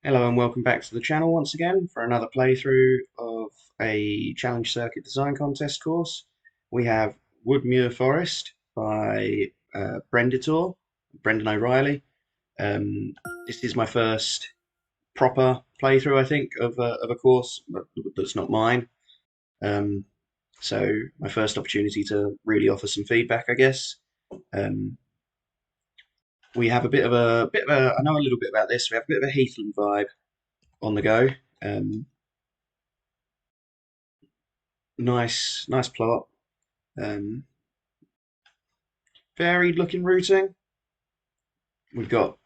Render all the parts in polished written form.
Hello and welcome back to the channel once again for another playthrough of a Challenge Circuit Design Contest course. We have Woodmuir Forest by Brendan O'Reilly. This is my first proper playthrough, I think, of a course that's not mine. Um, so my first opportunity to really offer some feedback, I guess. Um, we have I know a little bit about this. We have a bit of a heathland vibe on the go. Um, nice plot. Um, Varied looking routing. We've got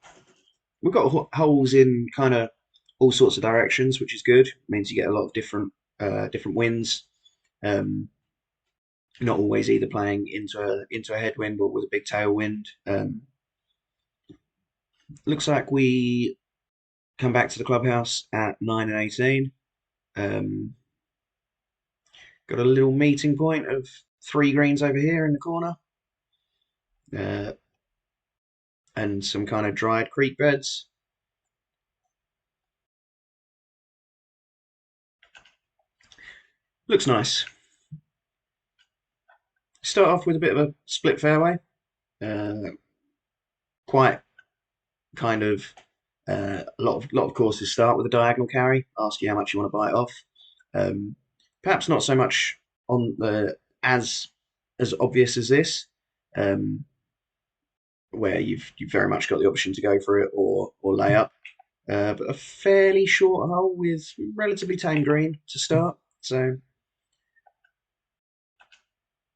we've got holes in kind of all sorts of directions, which is good. It means you get a lot of different winds. Um, Not always either playing into a headwind or with a big tailwind. Looks like we come back to the clubhouse at 9 and 18. Um, got a little meeting point of 3 greens over here in the corner, uh, and some kind of dried creek beds. Looks nice. Start off with a bit of a split fairway. Uh, Quite kind of a lot of courses start with a diagonal carry, ask you how much you want to bite off. Perhaps not so much on the as obvious as this, um, where you've very much got the option to go for it or lay up. But a fairly short hole with relatively tame green to start, so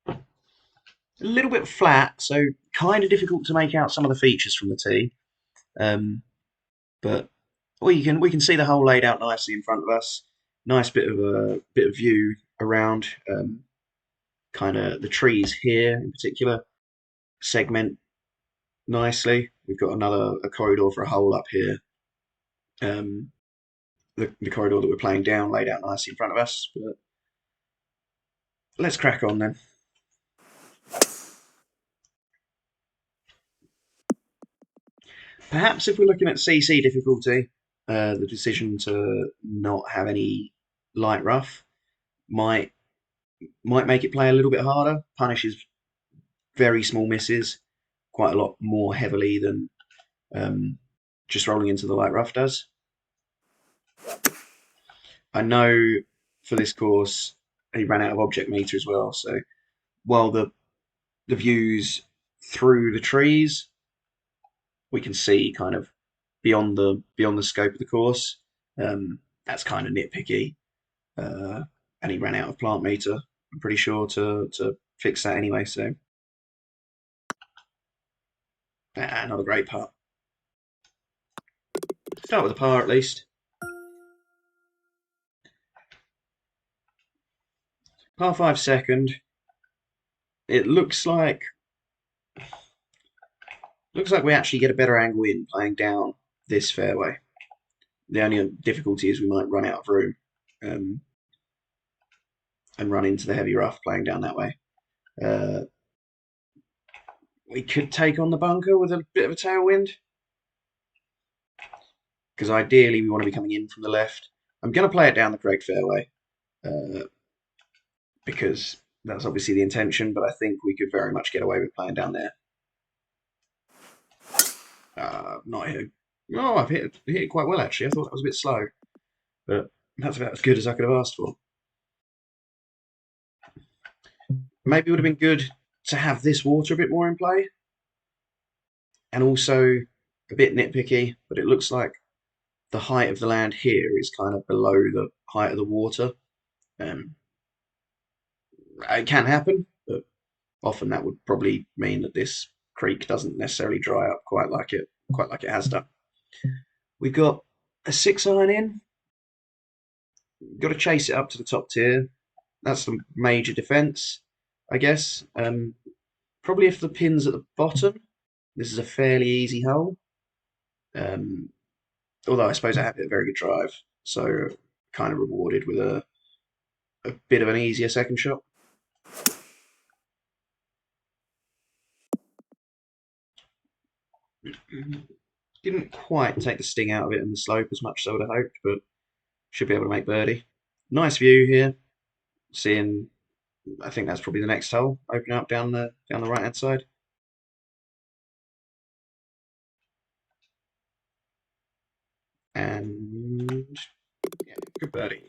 a little bit flat, so kind of difficult to make out some of the features from the tee. Um, But we can see the hole laid out nicely in front of us. Nice bit of view around. Kind of the trees here in particular segment nicely. We've got a corridor for a hole up here. Um, the corridor that we're playing down laid out nicely in front of us. But let's crack on then. Perhaps if we're looking at CC difficulty, the decision to not have any light rough might might make it play a little bit harder. Punishes very small misses quite a lot more heavily than um, just rolling into the light rough does. I know for this course he ran out of object meter as well, so while the views through the trees we can see kind of beyond the scope of the course. That's kind of nitpicky, uh, and he ran out of plant meter. I'm pretty sure to fix that anyway. So another great putt. Start with a par at least. Par five second. It looks like we actually get a better angle in playing down this fairway. The only difficulty is we might run out of room, um, and run into the heavy rough playing down that way. Uh, we could take on the bunker with a bit of a tailwind, because ideally we want to be coming in from the left. I'm going to play it down the correct fairway, uh, because that's obviously the intention, but I think we could very much get away with playing down there. Not hit. Oh, I've hit it quite well actually. I thought that was a bit slow, but that's about as good as I could have asked for. Maybe it would have been good to have this water a bit more in play, and also a bit nitpicky, but it looks like the height of the land here is kind of below the height of the water. Um, it can happen, but often that would probably mean that this creek doesn't necessarily dry up quite like it has done. We've got a 6 iron in. Got to chase it up to the top tier. That's the major defence, I guess. Probably if the pin's at the bottom, this is a fairly easy hole. Um, Although I suppose I have a very good drive, so kind of rewarded with a bit of an easier second shot. Didn't quite take the sting out of it in the slope as much as I would have hoped, but should be able to make birdie. Nice view here. Seeing, I think that's probably the next hole, opening up down the right hand side. And yeah, good birdie.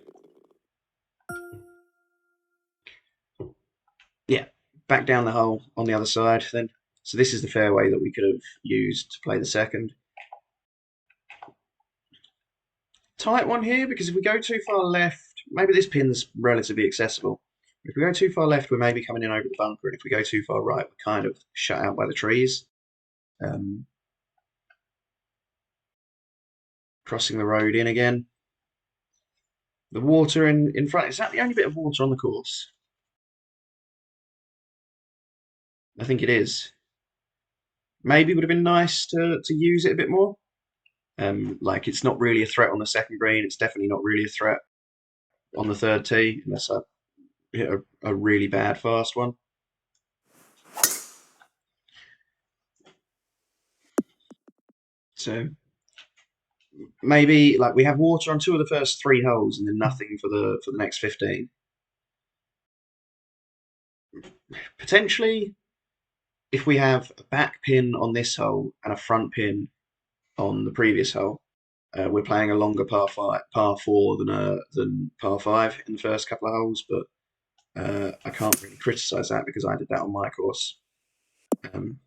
Yeah, back down the hole on the other side then. So this is the fairway that we could have used to play the second. Tight one here because if we go too far left, maybe this pin's relatively accessible. If we go too far left, we're maybe coming in over the bunker, and if we go too far right, we're kind of shut out by the trees. Um, Crossing the road in again. The water in front, is that the only bit of water on the course? I think it is. Maybe it would have been nice to use it a bit more. Like it's not really a threat on the second green. It's definitely not really a threat on the third tee unless I hit a really bad fast one. So maybe like we have water on two of the first three holes and then nothing for the next 15. Potentially, if we have a back pin on this hole and a front pin on the previous hole, we're playing a longer par four than par five in the first couple of holes. But I can't really criticise that because I did that on my course. Um,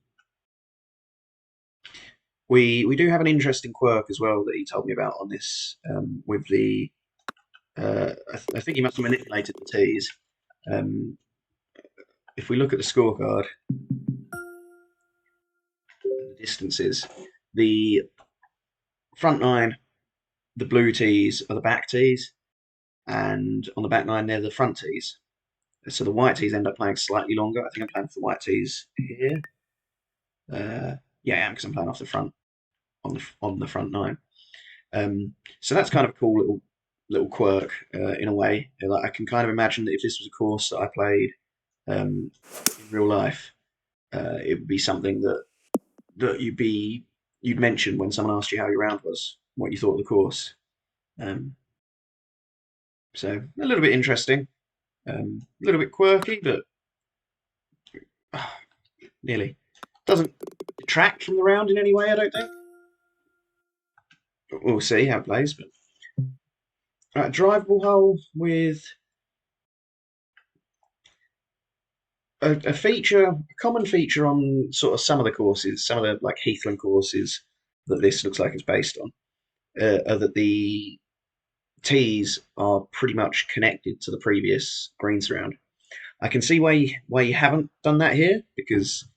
we do have an interesting quirk as well that he told me about on this with the. I think he must have manipulated the tees. Um, if we look at the scorecard, the distances, the front nine, the blue tees are the back tees, and on the back nine they're the front tees. So the white tees end up playing slightly longer. I think I'm playing for the white tees here. Yeah, I am because I'm playing off the front on the front nine. So that's kind of a cool little quirk in a way. Like I can kind of imagine that if this was a course that I played in real life, it would be something that you'd mention when someone asked you how your round was, what you thought of the course. Um, so a little bit interesting, a little bit quirky, but nearly doesn't detract from the round in any way. I don't think. We'll see how it plays, but drivable hole with a common feature on sort of some of the courses, some of the like heathland courses that this looks like it's based on, are that the tees are pretty much connected to the previous greens round. I can see why you haven't done that here because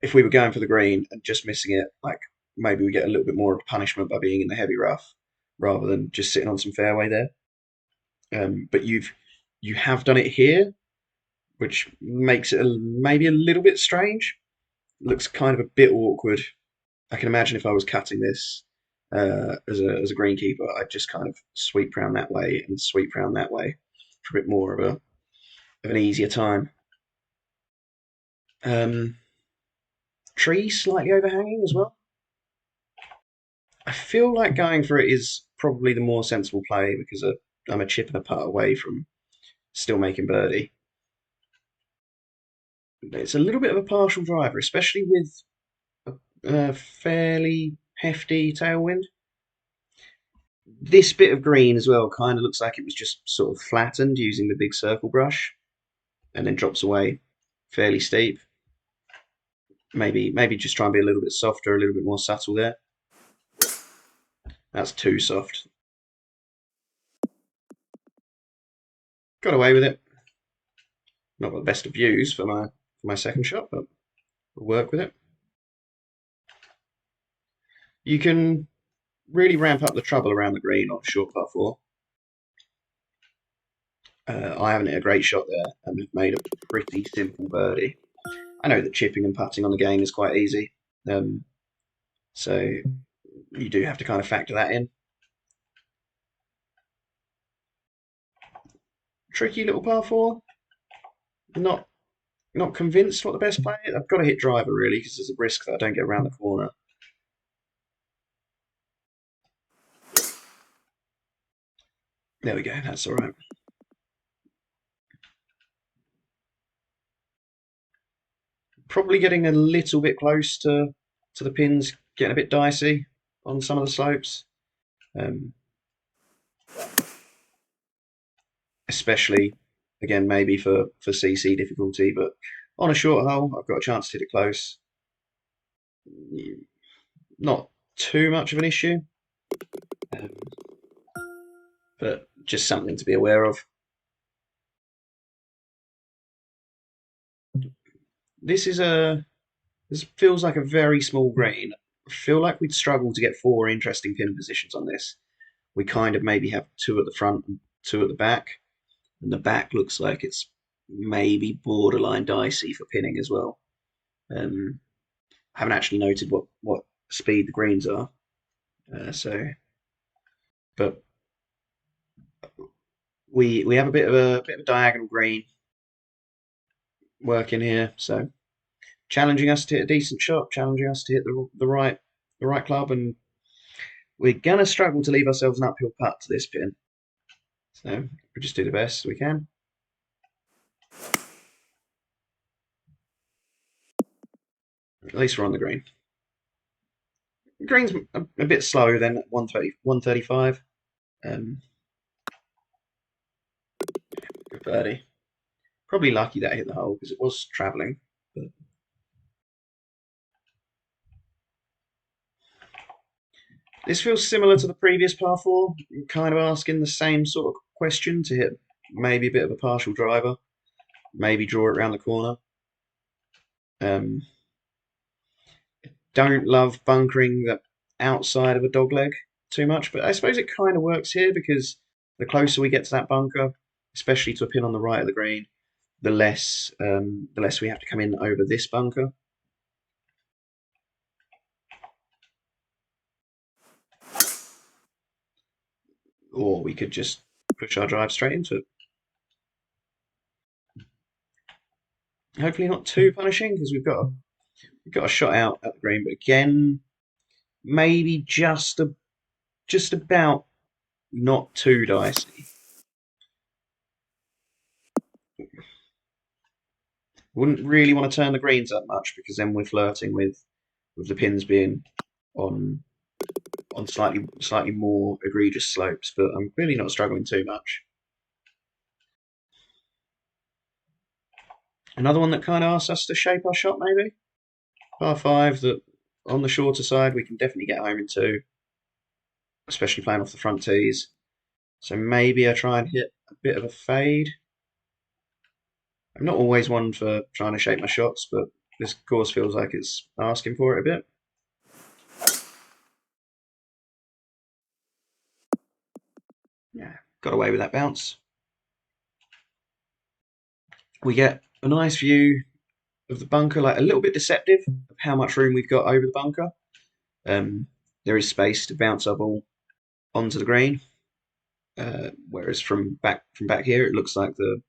if we were going for the green and just missing it, like maybe we get a little bit more of a punishment by being in the heavy rough rather than just sitting on some fairway there. But you have done it here, which makes it maybe a little bit strange. Looks kind of a bit awkward. I can imagine if I was cutting this as a greenkeeper, I'd just kind of sweep round that way and sweep round that way for a bit more of an easier time. Um, Trees slightly overhanging as well. I feel like going for it is probably the more sensible play because I'm a chip and a putt away from still making birdie. It's a little bit of a partial driver, especially with a fairly hefty tailwind. This bit of green as well kind of looks like it was just sort of flattened using the big circle brush and then drops away fairly steep. Maybe just try and be a little bit softer, a little bit more subtle there. That's too soft. Got away with it. Not got the best of views for my second shot, but we'll work with it. You can really ramp up the trouble around the green on a short par four. I haven't hit a great shot there and have made a pretty simple birdie. I know that chipping and putting on the game is quite easy, so you do have to kind of factor that in. Tricky little par four. Not not convinced what the best play is. I've got to hit driver really because there's a risk that I don't get around the corner. There we go, that's all right. Probably getting a little bit close to the pins, getting a bit dicey on some of the slopes. Um, Especially, again, maybe for CC difficulty, but on a short hole, I've got a chance to hit it close. Not too much of an issue, um, but just something to be aware of. This is a this feels like a very small green. I feel like we'd struggle to get four interesting pin positions on this. We kind of maybe have two at the front and two at the back, and the back looks like it's maybe borderline dicey for pinning as well. I haven't actually noted what speed the greens are, so but we have a bit of a diagonal green working here, so challenging us to hit a decent shot, challenging us to hit the right club, and we're gonna struggle to leave ourselves an uphill putt to this pin. So we just do the best we can. At least we're on the green. The green's a bit slower than 130, 135. Good birdie. Probably lucky that hit the hole because it was travelling. But this feels similar to the previous par four, kind of asking the same sort of question to hit maybe a bit of a partial driver, maybe draw it around the corner. Um, don't love bunkering the outside of a dogleg too much, but I suppose it kind of works here because the closer we get to that bunker, especially to a pin on the right of the green, the less we have to come in over this bunker. Or we could just push our drive straight into it. Hopefully not too punishing because we've got a shot out at the green, but again, maybe just about not too dicey. Wouldn't really want to turn the greens up much because then we're flirting with the pins being on on slightly more egregious slopes, but I'm really not struggling too much. Another one that kind of asks us to shape our shot, maybe par five that on the shorter side we can definitely get home in two, especially playing off the front tees. So maybe I try and hit a bit of a fade. I'm not always one for trying to shape my shots, but this course feels like it's asking for it a bit. Yeah, got away with that bounce. We get a nice view of the bunker, like a little bit deceptive of how much room we've got over the bunker. Um, there is space to bounce our ball onto the green, whereas from back here, it looks like the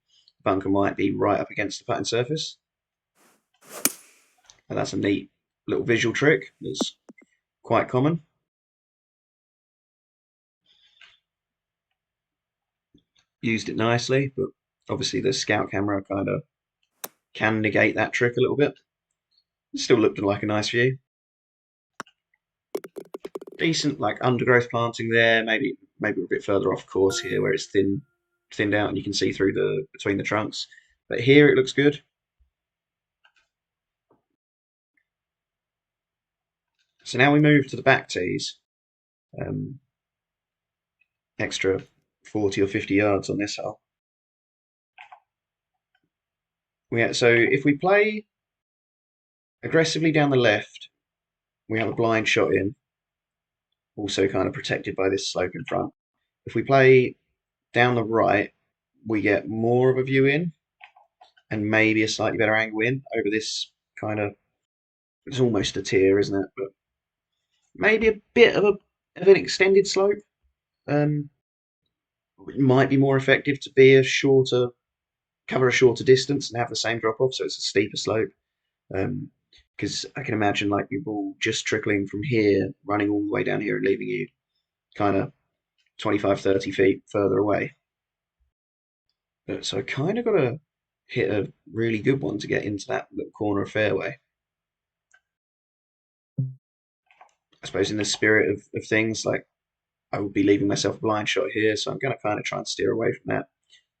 bunker might be right up against the putting surface. And that's a neat little visual trick that's quite common. Used it nicely, but obviously the scout camera kind of can negate that trick a little bit. It still looked like a nice view. Decent like undergrowth planting there. Maybe a bit further off course here where it's thinned out and you can see through the between the trunks. But here it looks good. So now we move to the back tees. Um, Extra 40 or 50 yards on this hole. So if we play aggressively down the left, we have a blind shot in, also kind of protected by this slope in front. If we play down the right, we get more of a view in and maybe a slightly better angle in over this kind of, it's almost a tier, isn't it? But maybe a bit of an extended slope. It might be more effective to be cover a shorter distance and have the same drop off, so it's a steeper slope. Because I can imagine like your ball just trickling from here, running all the way down here, and leaving you kind of 25, 30 feet further away. So I kind of got to hit a really good one to get into that little corner of fairway. I suppose in the spirit of things, like I would be leaving myself a blind shot here, so I'm going to kind of try and steer away from that.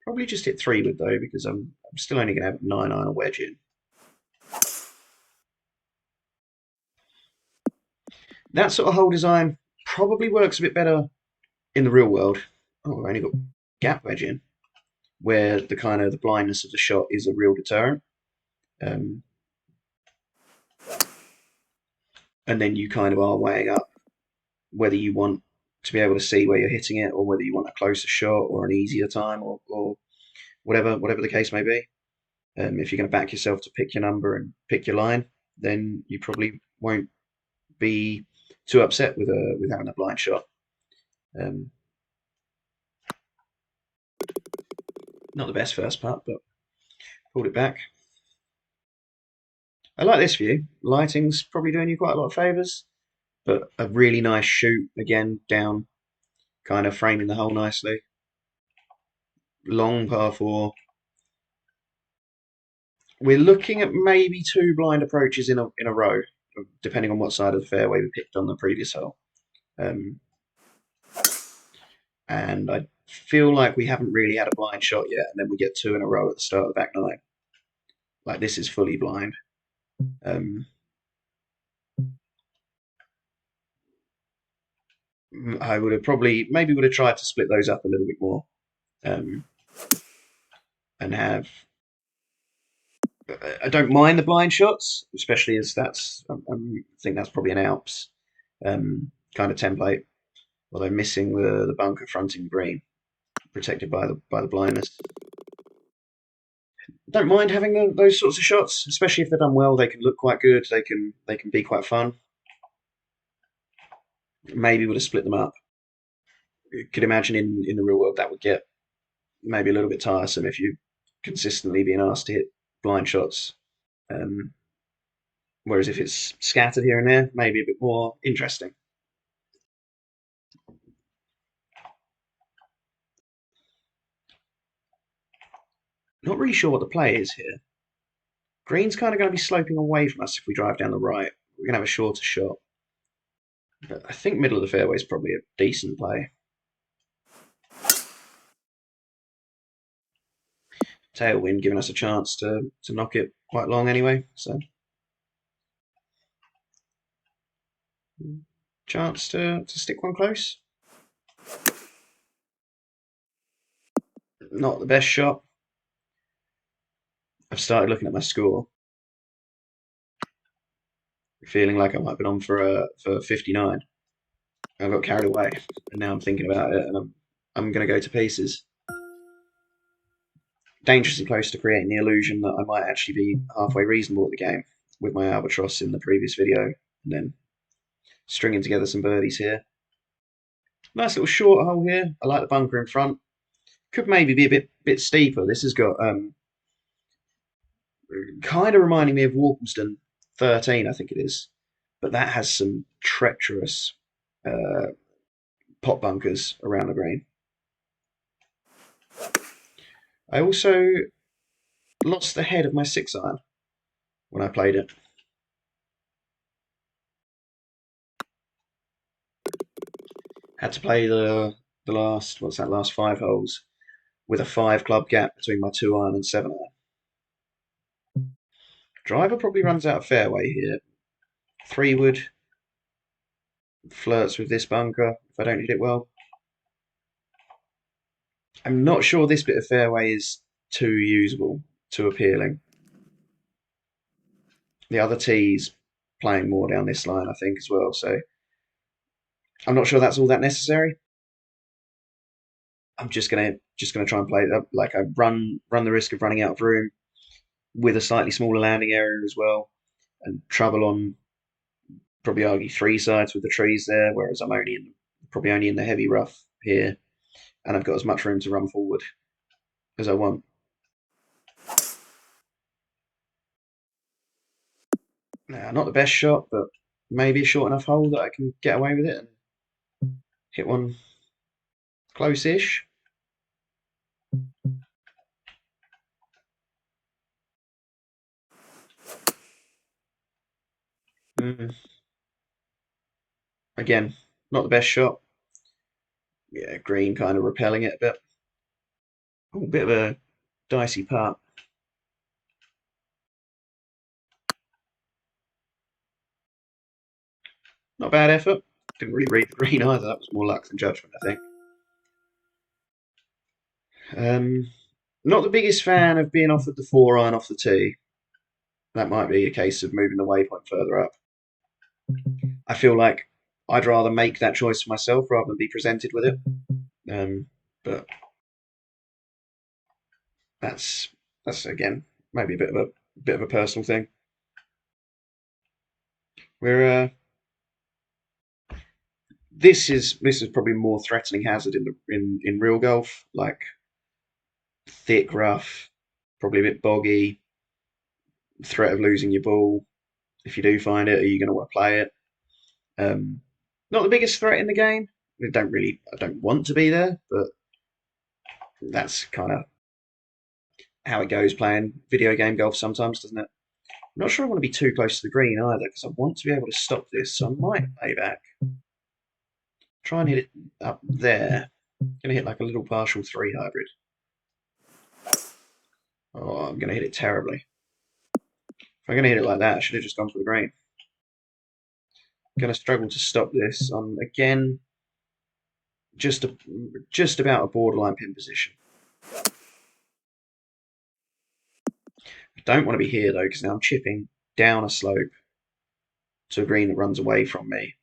Probably just hit 3-wood though, because I'm still only going to have 9 iron or wedge in. That sort of hole design probably works a bit better in the real world. Oh, I've only got gap wedge in, where the kind of the blindness of the shot is a real deterrent. Um, and then you kind of are weighing up whether you want to be able to see where you're hitting it, or whether you want a closer shot or an easier time, or whatever the case may be. If you're going to back yourself to pick your number and pick your line, then you probably won't be too upset with having a blind shot. Um, Not the best first putt, but pulled it back. I like this view. Lighting's probably doing you quite a lot of favours, but a really nice shoot again down, kind of framing the hole nicely. Long par 4. We're looking at maybe 2 blind approaches in a row, depending on what side of the fairway we picked on the previous hole. Um, and I feel like we haven't really had a blind shot yet, and then we get 2 in a row at the start of the back 9. Like this is fully blind. I would have probably maybe would have tried to split those up a little bit more, um, and have. I don't mind the blind shots, especially as I think that's probably an Alps kind of template. Although missing the bunker fronting the green, protected by the blindness. Don't mind having those sorts of shots, especially if they're done well. They can look quite good. They can be quite fun. Maybe would have split them up. You could imagine in the real world that would get maybe a little bit tiresome if you consistently being asked to hit blind shots. Um, Whereas if it's scattered here and there, maybe a bit more interesting. Not really sure what the play is here. Green's kind of going to be sloping away from us if we drive down the right. We're going to have a shorter shot. But I think middle of the fairway is probably a decent play. Tailwind giving us a chance to knock it quite long anyway. So chance to stick one close. Not the best shot. I've started looking at my score, feeling like I might have been on for 59. I got carried away, and now I'm thinking about it, and I'm going to go to pieces. Dangerously close to creating the illusion that I might actually be halfway reasonable at the game with my albatross in the previous video, and then stringing together some birdies here. Nice little short hole here. I like the bunker in front. Could maybe be a bit steeper. This has got kind of reminding me of Walthamston 13, I think it is, but that has some treacherous uh, pot bunkers around the green. I also lost the head of my 6-iron when I played it. Had to play the last last 5 holes with a 5 club gap between my 2-iron and 7-iron. Driver probably runs out of fairway here. 3-wood flirts with this bunker if I don't hit it well. I'm not sure this bit of fairway is too usable, too appealing. The other tee's playing more down this line, I think, as well. So I'm not sure that's all that necessary. I'm just gonna try and play it up. Like I run the risk of running out of room with a slightly smaller landing area as well, and travel on probably argue 3 sides with the trees there, whereas I'm probably only in the heavy rough here, and I've got as much room to run forward as I want. Now, not the best shot, but maybe a short enough hole that I can get away with it and hit one close-ish. Again, not the best shot. Yeah, green kind of repelling it a bit. Oh, a bit of a dicey part. Not bad effort. Didn't really read the green either. That was more luck than judgment, I think. Not the biggest fan of being offered the 4-iron off the tee. That might be a case of moving the waypoint further up. I feel like I'd rather make that choice for myself rather than be presented with it. But that's again maybe a bit of a personal thing. We're this is probably more threatening hazard in real golf, like thick rough, probably a bit boggy, threat of losing your ball. If you do find it, are you going to want to play it? Not the biggest threat in the game. I don't want to be there, but that's kind of how it goes playing video game golf sometimes, doesn't it? I'm not sure I want to be too close to the green either because I want to be able to stop this, so I might lay back. Try and hit it up there. Gonna hit like a little partial 3 hybrid. Oh, I'm gonna hit it terribly. If I'm gonna hit it like that, I should have just gone for the green. Gonna struggle to stop this on again. Just about a borderline pin position. I don't want to be here though because now I'm chipping down a slope to a green that runs away from me.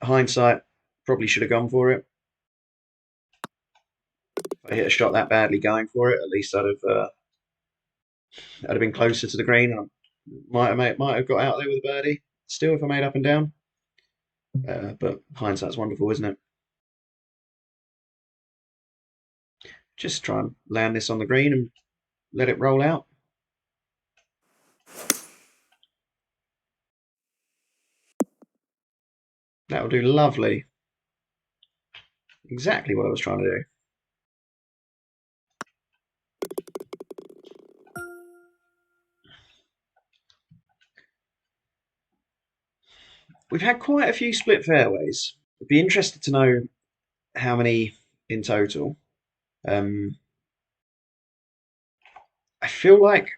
Hindsight, probably should have gone for it. If I hit a shot that badly going for it, at least I'd have been closer to the green. I might have got out there with a birdie still if I made up and down. But hindsight's wonderful, isn't it? Just try and land this on the green and let it roll out. That'll do lovely. Exactly what I was trying to do. We've had quite a few split fairways. I'd be interested to know how many in total. I feel like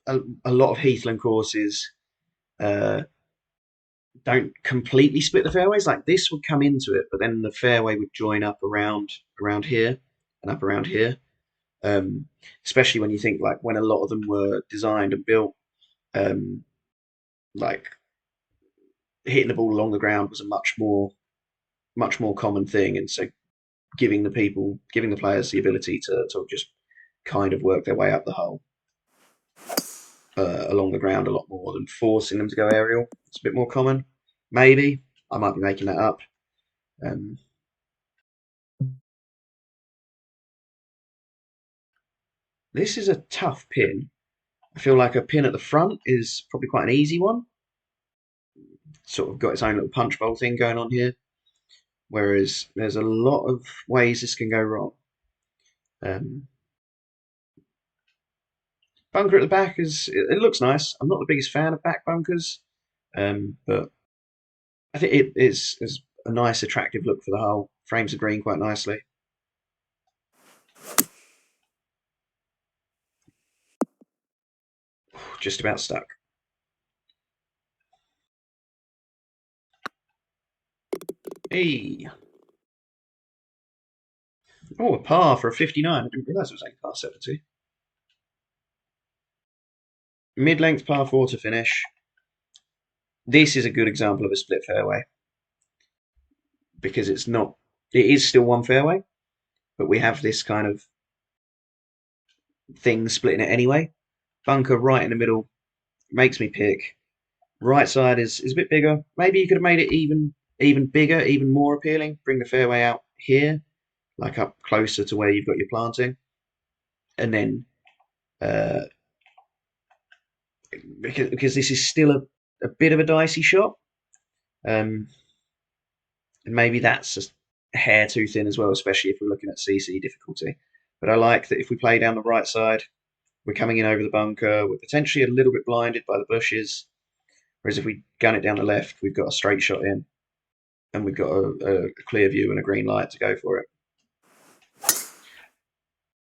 a lot of heathland courses uh, don't completely split the fairways. Like this would come into it, but then the fairway would join up around here and up around here. Um, Especially when you think like when a lot of them were designed and built, um, like hitting the ball along the ground was a much more common thing, and so giving the players the ability to just kind of work their way up the hole along the ground a lot more than forcing them to go aerial. It's a bit more common. Maybe I might be making that up. Um, this is a tough pin. I feel like a pin at the front is probably quite an easy one. Sort of got its own little punch bowl thing going on here, whereas there's a lot of ways this can go wrong. Um, Bunker at the back it looks nice. I'm not the biggest fan of back bunkers, but I think it is a nice, attractive look for the hole. Frames the green quite nicely. Just about stuck. Hey. Oh, a par for a 59. I didn't realise it was only par 70. Mid-length par 4 to finish. This is a good example of a split fairway because it's not. It is still one fairway, but we have this kind of thing splitting it anyway. Bunker right in the middle makes me pick. Right side is a bit bigger. Maybe you could have made it even bigger, even more appealing. Bring the fairway out here, like up closer to where you've got your planting, and then uh, because this is still a bit of a dicey shot. And maybe that's just a hair too thin as well, especially if we're looking at CC difficulty. But I like that if we play down the right side, we're coming in over the bunker, we're potentially a little bit blinded by the bushes. Whereas if we gun it down the left, we've got a straight shot in, and we've got a clear view and a green light to go for it.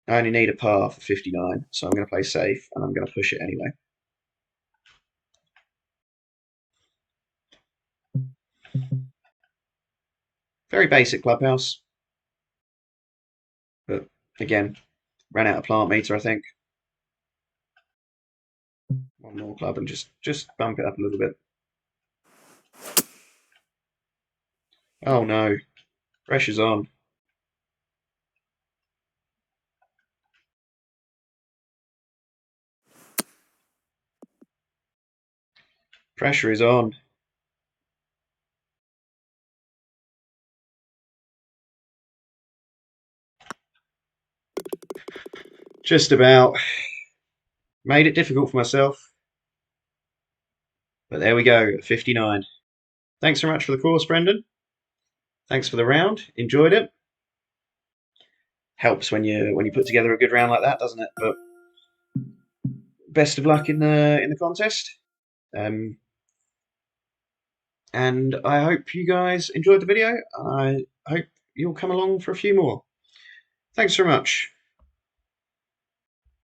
I only need a par for 59, so I'm going to play safe, and I'm going to push it anyway. Very basic clubhouse, but again, ran out of plant meter, I think. One more club and just bump it up a little bit. Oh no, pressure's on. Pressure is on. Just about. Made it difficult for myself. But there we go, 59. Thanks so much for the course, Brendan. Thanks for the round. Enjoyed it. Helps when you put together a good round like that, doesn't it? But best of luck in the contest. And I hope you guys enjoyed the video. I hope you'll come along for a few more. Thanks so much.